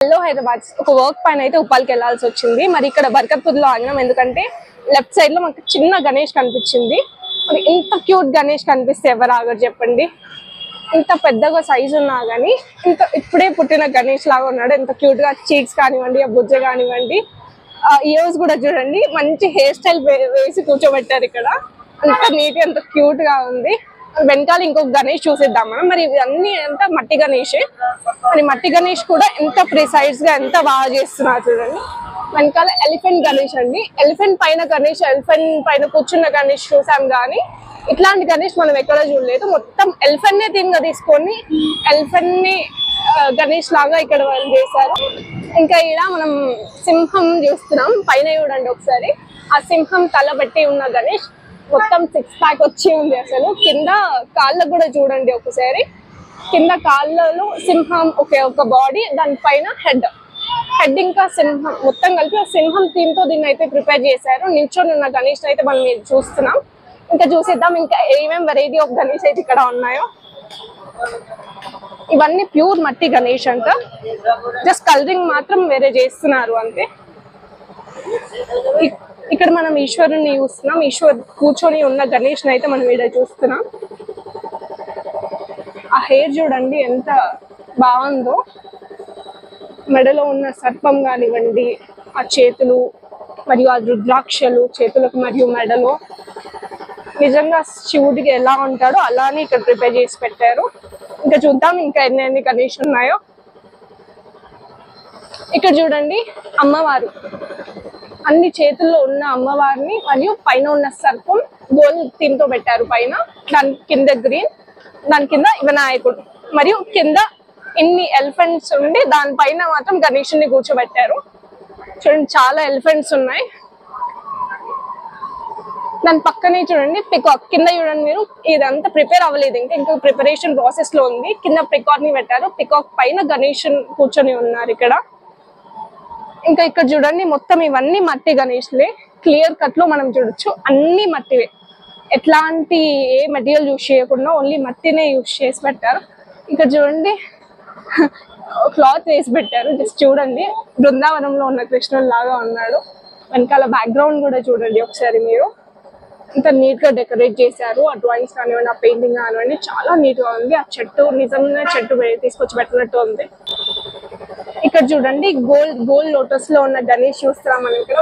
Hello Hyderabad ఒక work పైన అయితే ఉప్పాలకి వెళ్ళాల్సి వచ్చింది. మరి ఇక్కడ బర్కత్పూర్లో ఆగినాం. ఎందుకంటే లెఫ్ట్ సైడ్ లో మనకు చిన్న గణేష్ కనిపించింది. మరి ఇంత క్యూట్ గణేష్ కనిపిస్తే ఎవరు ఆగరు చెప్పండి. ఇంత పెద్దగా సైజు ఉన్నా కానీ ఇంత ఇప్పుడే పుట్టిన గణేష్ లాగా ఉన్నాడు. ఎంత క్యూట్ గా చీక్స్ కానివ్వండి, ఆ బుజ్జ కానివ్వండి, ఇయర్స్ కూడా చూడండి. మంచి హెయిర్ స్టైల్ వేసి కూర్చోబెట్టారు ఇక్కడ. అంత నీట్ గా, అంత క్యూట్ గా ఉంది. వెనకాల ఇంకొక గణేష్ చూసేద్దాం మనం. మరి ఇవన్నీ అంతా మట్టి గణేషే. మరి మట్టి గణేష్ కూడా ఎంత ప్రిసైజ్ గా ఎంత బాగా చేస్తున్నారు చూడండి. వెనకాల ఎలిఫెంట్ గణేష్ అండి. ఎలిఫెంట్ పైన గణేష్, ఎలిఫెంట్ పైన కూర్చున్న గణేష్ చూసాం కానీ ఇట్లాంటి గణేష్ మనం ఎక్కడ చూడలేదు. మొత్తం ఎలిఫెంట్ నే థీమ్ గా తీసుకొని ఎలిఫెంట్ ని గణేష్ లాగా ఇక్కడ వాళ్ళు చేశారు. ఇంకా ఇక్కడ మనం సింహం చూస్తున్నాం. పైన చూడండి ఒకసారి, ఆ సింహం తల బట్టి ఉన్న గణేష్ మొత్తం 6 ప్యాక్ వచ్చి ఉంది. అసలు కింద కాళ్ళకు కూడా చూడండి ఒకసారి. కింద కాళ్ళలో సింహం ఒక బాడీ, దానిపైన హెడ్ ఇంకా సింహం మొత్తం కలిపి సింహం థీమ్ తో దీన్ని అయితే ప్రిపేర్ చేశారు. నిల్చొని ఉన్న గణేష్ అయితే మనం చూస్తున్నాం. ఇంకా చూసేద్దాం ఇంకా ఏమేమి వెరైటీ ఆఫ్ గణేష్ అయితే ఇక్కడ ఉన్నాయో. ఇవన్నీ ప్యూర్ మట్టి గణేష్ అంట. జస్ట్ కలరింగ్ మాత్రం వేరే చేస్తున్నారు అంతే. ఇక్కడ మనం ఈశ్వరుని చూస్తున్నాం. ఈశ్వర్ కూర్చొని ఉన్న గణేష్ అయితే మనం ఇక్కడ చూస్తున్నాం. ఆ హెయిర్ చూడండి ఎంత బాగుందో. మెడలో ఉన్న సర్పం కానివ్వండి, ఆ చేతులు మరియు ఆ రుద్రాక్షలు చేతులకు మరియు మెడలో నిజంగా శివుడికి ఎలా ఉంటాడో అలానే ఇక్కడ ప్రిపేర్ చేసి పెట్టారు. ఇంకా చూద్దాం ఇంకా ఎన్ని గణేష్ ఉన్నాయో. ఇక్కడ చూడండి అమ్మవారు, అన్ని చేతుల్లో ఉన్న అమ్మవారిని మరియు పైన ఉన్న సర్పం గోల్డ్ థీమ్ తో పెట్టారు. పైన దాని కింద గ్రీన్, దాని కింద వినాయకుడు మరియు కింద ఇన్ని ఎలిఫెంట్స్ ఉండి దానిపైన మాత్రం గణేషుని కూర్చోబెట్టారు. చూడండి చాలా ఎలిఫెంట్స్ ఉన్నాయి. దాని పక్కనే చూడండి పికాక్. కింద చూడండి మీరు, ఇదంతా ప్రిపేర్ అవ్వలేదు, ఇంకా ప్రిపరేషన్ ప్రాసెస్ లో ఉంది. కింద పికాక్ ని పెట్టారు. పికాక్ పైన గణేష్ కూర్చొని ఉన్నారు ఇక్కడ. ఇంకా ఇక్కడ చూడండి మొత్తం ఇవన్నీ మట్టి గణేష్లే. క్లియర్ కట్ లో మనం చూడొచ్చు అన్ని మట్టివే. ఎట్లాంటి ఏ మెటీరియల్ యూజ్ చేయకుండా ఓన్లీ మట్టినే యూజ్ చేసి పెట్టారు. ఇక్కడ చూడండి క్లాత్ వేసి పెట్టారు. జస్ట్ చూడండి బృందావనంలో ఉన్న కృష్ణుడు లాగా ఉన్నాడు. వెనకాల బ్యాక్గ్రౌండ్ కూడా చూడండి ఒకసారి మీరు. ఇంత నీట్ గా డెకరేట్ చేశారు. ఆ డ్రాయింగ్స్ కానివ్వండి, ఆ పెయింటింగ్ కానివ్వండి చాలా నీట్ గా ఉంది. ఆ చెట్టు నిజంగా చెట్టు తీసుకొచ్చి పెట్టినట్టు ఉంది. ఇక్కడ చూడండి గోల్డ్ లోటస్ లో ఉన్న గణేష్ చూస్తున్నాం మనం. ఇక్కడ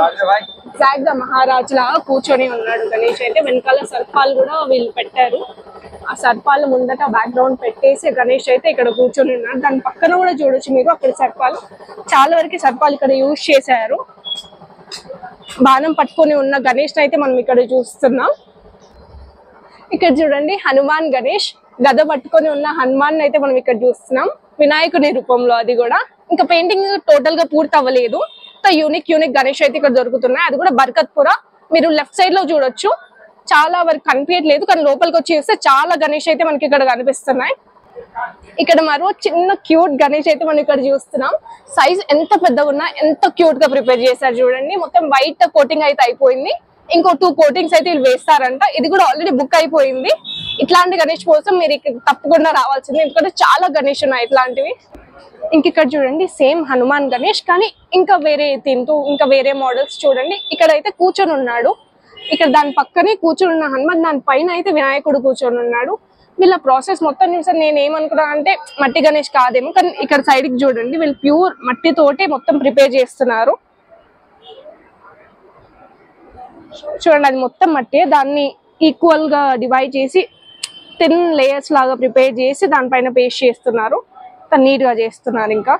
ఎగ్జాక్ట్ గా మహారాజు లాగా కూర్చొని ఉన్నాడు గణేష్ అయితే. వెనకాల సర్పాలు కూడా వీళ్ళు పెట్టారు. ఆ సర్పాలు ముందట బ్యాక్గ్రౌండ్ పెట్టేసి గణేష్ అయితే ఇక్కడ కూర్చొని ఉన్నాడు. దాని పక్కన కూడా చూడొచ్చు మీరు, అక్కడ సర్పాలు చాలా వరకు సర్పాలు ఇక్కడ యూజ్ చేశారు. బాణం పట్టుకొని ఉన్న గణేష్ అయితే మనం ఇక్కడ చూస్తున్నాం. ఇక్కడ చూడండి హనుమాన్ గణేష్, గద పట్టుకొని ఉన్న హనుమాన్ అయితే మనం ఇక్కడ చూస్తున్నాం. వినాయకుని రూపంలో అది కూడా. ఇంకా పెయింటింగ్ టోటల్ గా పూర్తి అవ్వలేదు. యూనిక్ గణేష్ అయితే ఇక్కడ దొరుకుతున్నాయి. అది కూడా బర్కత్పుర. మీరు లెఫ్ట్ సైడ్ లో చూడొచ్చు. చాలా వరకు కనిపించట్లేదు కానీ లోపలికి వచ్చి చూస్తే చాలా గణేష్ అయితే మనకి ఇక్కడ కనిపిస్తున్నాయి. ఇక్కడ మరో చిన్న క్యూట్ గణేష్ అయితే మనం ఇక్కడ చూస్తున్నాం. సైజ్ ఎంత పెద్దగా ఉన్నా ఎంత క్యూట్ గా ప్రిపేర్ చేశారు చూడండి. మొత్తం వైట్ కోటింగ్ అయితే అయిపోయింది. ఇంకో 2 కోటింగ్స్ అయితే వీళ్ళు వేస్తారంట. ఇది కూడా ఆల్రెడీ బుక్ అయిపోయింది. ఇట్లాంటి గణేష్ కోసం మీరు ఇక్కడ తప్పకుండా రావాల్సింది, ఎందుకంటే చాలా గణేష్ ఉన్నాయి ఇట్లాంటివి. ఇక్కడ చూడండి సేమ్ హనుమాన్ గణేష్ కానీ ఇంకా వేరే థీమ్ తో ఇంకా వేరే మోడల్స్ చూడండి. ఇక్కడ అయితే కూర్చొని ఉన్నాడు. ఇక్కడ దాని పక్కనే కూర్చొని ఉన్న హనుమాన్, దాని పైన అయితే వినాయకుడు కూర్చొని ఉన్నాడు. వీళ్ళ ప్రాసెస్ మొత్తం చూసారు. నేను ఏమనుకున్నా అంటే మట్టి గణేష్ కాదేమో, కానీ ఇక్కడ సైడ్ కి చూడండి వీళ్ళు ప్యూర్ మట్టితోటి మొత్తం ప్రిపేర్ చేస్తున్నారు. చూడండి అది మొత్తం మట్టి. దాన్ని ఈక్వల్ గా డివైడ్ చేసి థిన్ లేయర్స్ లాగా ప్రిపేర్ చేసి దానిపైన పేస్ట్ చేస్తున్నారు. నీట్ గా చేస్తున్నారు. ఇంకా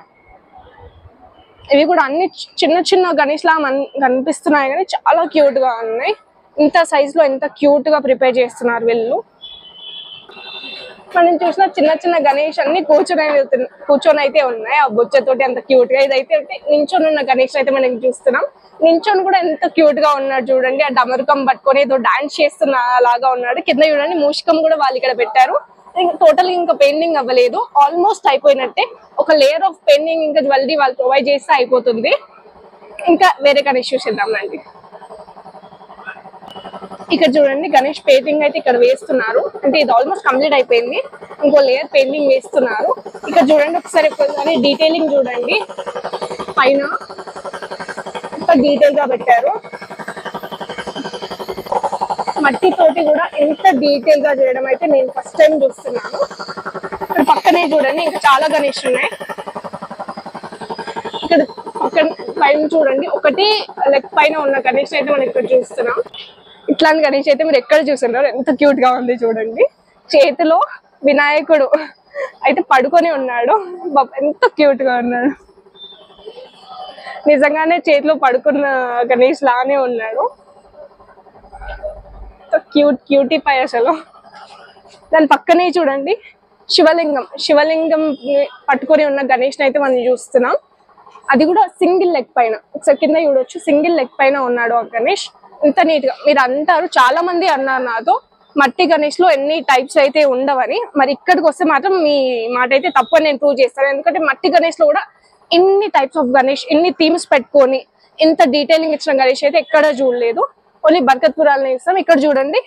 ఇవి కూడా అన్ని చిన్న చిన్న గణేష్ లా కనిపిస్తున్నాయి కానీ చాలా క్యూట్ గా ఉన్నాయి. ఇంత సైజ్ లో ఎంత క్యూట్ గా ప్రిపేర్ చేస్తున్నారు వీళ్ళు. మనం చూసిన చిన్న చిన్న గణేష్ అన్ని కూర్చొని అయితే ఉన్నాయి. ఆ బొచ్చతోటి అంత క్యూట్ గా. ఇదైతే నించొని ఉన్న గణేష్ అయితే మనం చూస్తున్నాం. నించొని కూడా ఎంత క్యూట్ గా ఉన్నాడు చూడండి. ఆ డమరుకం పట్టుకొని ఏదో డాన్స్ చేస్తున్న లాగా ఉన్నాడు. కింద చూడండి మూషికం కూడా వాళ్ళు ఇక్కడ పెట్టారు. టోటల్ ఇంకా పెయింటింగ్ అవ్వలేదు, ఆల్మోస్ట్ అయిపోయినట్టే. ఒక లేయర్ ఆఫ్ పెయింటింగ్ ఇంకా జ్యువెలరీ వాళ్ళు ప్రొవైడ్ చేస్తే అయిపోతుంది. ఇంకా వేరే గణేష్ చూసేద్దాం అండి. ఇక్కడ చూడండి గణేష్ పెయింటింగ్ అయితే ఇక్కడ వేస్తున్నారు. అంటే ఇది ఆల్మోస్ట్ కంప్లీట్ అయిపోయింది, ఇంకో లేయర్ పెయింటింగ్ వేస్తున్నారు. ఇక్కడ చూడండి ఒకసారి డీటెయిలింగ్ చూడండి, పైన డీటెయిల్ గా పెట్టారు. మట్టి తోటి కూడా ఎంత డీటెయిల్ గా చేయడం అయితే నేను ఫస్ట్ టైం చూస్తున్నాను. ఇక్కడ పక్కనే చూడండి ఇంకా చాలా గణేష్ ఉన్నాయి. ఇక్కడ పక్కన పైన చూడండి ఒకటి లెగ్ పైన ఉన్న గణేష్ అయితే మనం ఇక్కడ చూస్తున్నాం. ఇట్లాంటి గణేష్ అయితే మీరు ఎక్కడ చూస్తున్నారు, ఎంత క్యూట్ గా ఉంది చూడండి. చేతిలో వినాయకుడు అయితే పడుకొని ఉన్నాడు, ఎంత క్యూట్ గా ఉన్నాడు. నిజంగానే చేతిలో పడుకున్న గణేష్ లానే ఉన్నాడు, క్యూటీ పై అసలు. దాని పక్కనే చూడండి శివలింగం పట్టుకొని ఉన్న గణేష్ అయితే మనం చూస్తున్నాం. అది కూడా సింగిల్ లెగ్ పైన, ఒకసారి కింద చూడొచ్చు, సింగిల్ లెగ్ పైన ఉన్నాడు ఆ గణేష్. ఇంత నీట్ గా మీరు అంటారు, చాలా మంది అన్నారు నాతో మట్టి గణేష్ లో ఎన్ని టైప్స్ అయితే ఉండవని. మరి ఇక్కడికి వస్తే మాత్రం మీ మాట అయితే తప్పు అని నేను ప్రూవ్ చేస్తాను. ఎందుకంటే మట్టి గణేష్ లో కూడా ఇన్ని టైప్స్ ఆఫ్ గణేష్, ఇన్ని థీమ్స్ పెట్టుకొని ఇంత డీటెయిలింగ్ ఇచ్చిన గణేష్ అయితే ఎక్కడ చూడలేదు. ఓన్లీ బర్కత్పురాలని ఇస్తాం. ఇక్కడ చూడండి,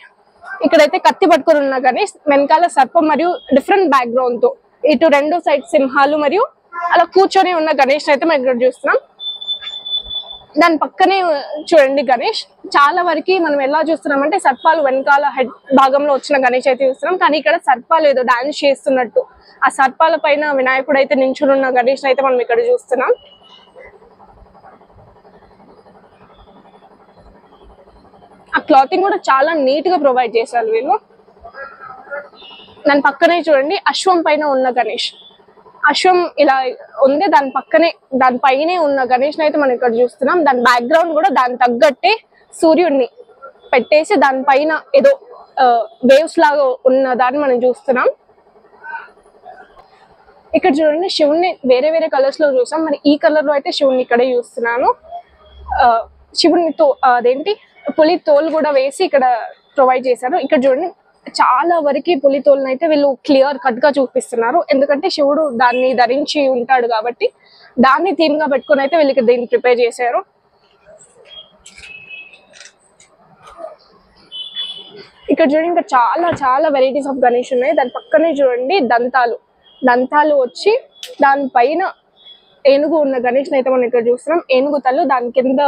ఇక్కడైతే కత్తి పట్టుకొని ఉన్న గణేష్, వెనకాల సర్పం మరియు డిఫరెంట్ బ్యాక్గ్రౌండ్ తో ఇటు రెండు సైడ్ సింహాలు మరియు అలా కూర్చొని ఉన్న గణేష్ అయితే మనం ఇక్కడ చూస్తున్నాం. దాని పక్కనే చూడండి గణేష్, చాలా వరకు మనం ఎలా చూస్తున్నాం అంటే సర్పాలు వెనకాల హెడ్ భాగంలో వచ్చిన గణేష్ అయితే చూస్తున్నాం. కానీ ఇక్కడ సర్పాలు ఏదో డాన్స్ చేస్తున్నట్టు ఆ సర్పాల పైన వినాయకుడు అయితే నించుని ఉన్న గణేష్ అయితే మనం ఇక్కడ చూస్తున్నాం. ఆ క్లాతింగ్ కూడా చాలా నీట్ గా ప్రొవైడ్ చేశారు వీళ్ళు. దాని పక్కనే చూడండి అశ్వం పైన ఉన్న గణేష్, అశ్వం ఇలా ఉంది, దానిపైనే ఉన్న గణేష్ అయితే మనం ఇక్కడ చూస్తున్నాం. దాని బ్యాక్గ్రౌండ్ కూడా దాని తగ్గట్టే సూర్యుడిని పెట్టేసి దానిపైన ఏదో వేవ్స్ లాగా ఉన్న దాన్ని మనం చూస్తున్నాం. ఇక్కడ చూడండి శివుణ్ణి వేరే వేరే కలర్స్ లో చూసాం, మరి ఈ కలర్ లో అయితే శివుణ్ణి ఇక్కడే చూస్తున్నాను. శివునితో అదేంటి పులి తోలు కూడా వేసి ఇక్కడ ప్రొవైడ్ చేశారు. ఇక్కడ చూడండి చాలా వరకు పులి తోలును అయితే వీళ్ళు క్లియర్ కట్ గా చూపిస్తున్నారు. ఎందుకంటే శివుడు దాన్ని ధరించి ఉంటాడు కాబట్టి దాన్ని థీమ్ గా పెట్టుకుని అయితే వీళ్ళకి దీన్ని ప్రిపేర్ చేశారు. ఇక్కడ చూడండి ఇంకా చాలా చాలా వెరైటీస్ ఆఫ్ గణేష్ ఉన్నాయి. దాని పక్కనే చూడండి దంతాలు వచ్చి దానిపైన ఏనుగు ఉన్న గణేష్ అయితే మనం ఇక్కడ చూస్తున్నాం. ఏనుగు తల్లు, దాని కింద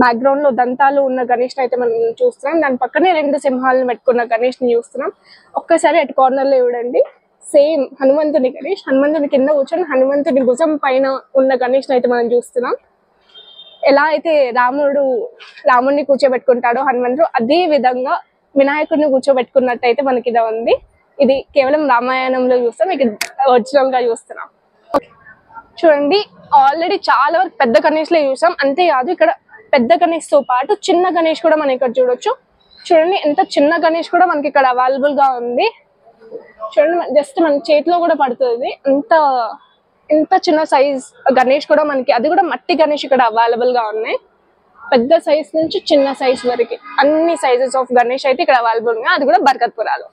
బ్యాక్గ్రౌండ్ లో దంతాలు ఉన్న గణేష్ అయితే మనం చూస్తున్నాం. దాని పక్కనే రెండు సింహాలను పెట్టుకున్న గణేష్ ని చూస్తున్నాం. ఒక్కసారి అటు కార్నర్ లో చూడండి, సేమ్ హనుమంతుని గణేష్, హనుమంతుని కింద కూర్చొని హనుమంతుని భుజం పైన ఉన్న గణేష్ అయితే మనం చూస్తున్నాం. ఎలా అయితే రాముడిని కూర్చోబెట్టుకుంటాడో హనుమంతుడు, అదే విధంగా వినాయకుడిని కూర్చోబెట్టుకున్నట్టు అయితే మనకి ఇది ఉంది. ఇది కేవలం రామాయణంలో చూస్తాం, ఇక ఒరిజినల్ గా చూస్తున్నాం. చూడండి ఆల్రెడీ చాలా వరకు పెద్ద గణేష్ లో చూసాం. అంతేకాదు ఇక్కడ పెద్ద గణేష్ తో పాటు చిన్న గణేష్ కూడా మనం ఇక్కడ చూడొచ్చు. చూడండి ఎంత చిన్న గణేష్ కూడా మనకి ఇక్కడ అవైలబుల్ గా ఉంది. చూడండి జస్ట్ మన చేతిలో కూడా పడుతుంది, ఇంత చిన్న సైజ్ గణేష్ కూడా మనకి, అది కూడా మట్టి గణేష్ ఇక్కడ అవైలబుల్ గా ఉన్నాయి. పెద్ద సైజ్ నుంచి చిన్న సైజ్ వరకు అన్ని సైజెస్ ఆఫ్ గణేష్ అయితే ఇక్కడ అవైలబుల్ ఉన్నాయి, అది కూడా బర్కత్పురాలో.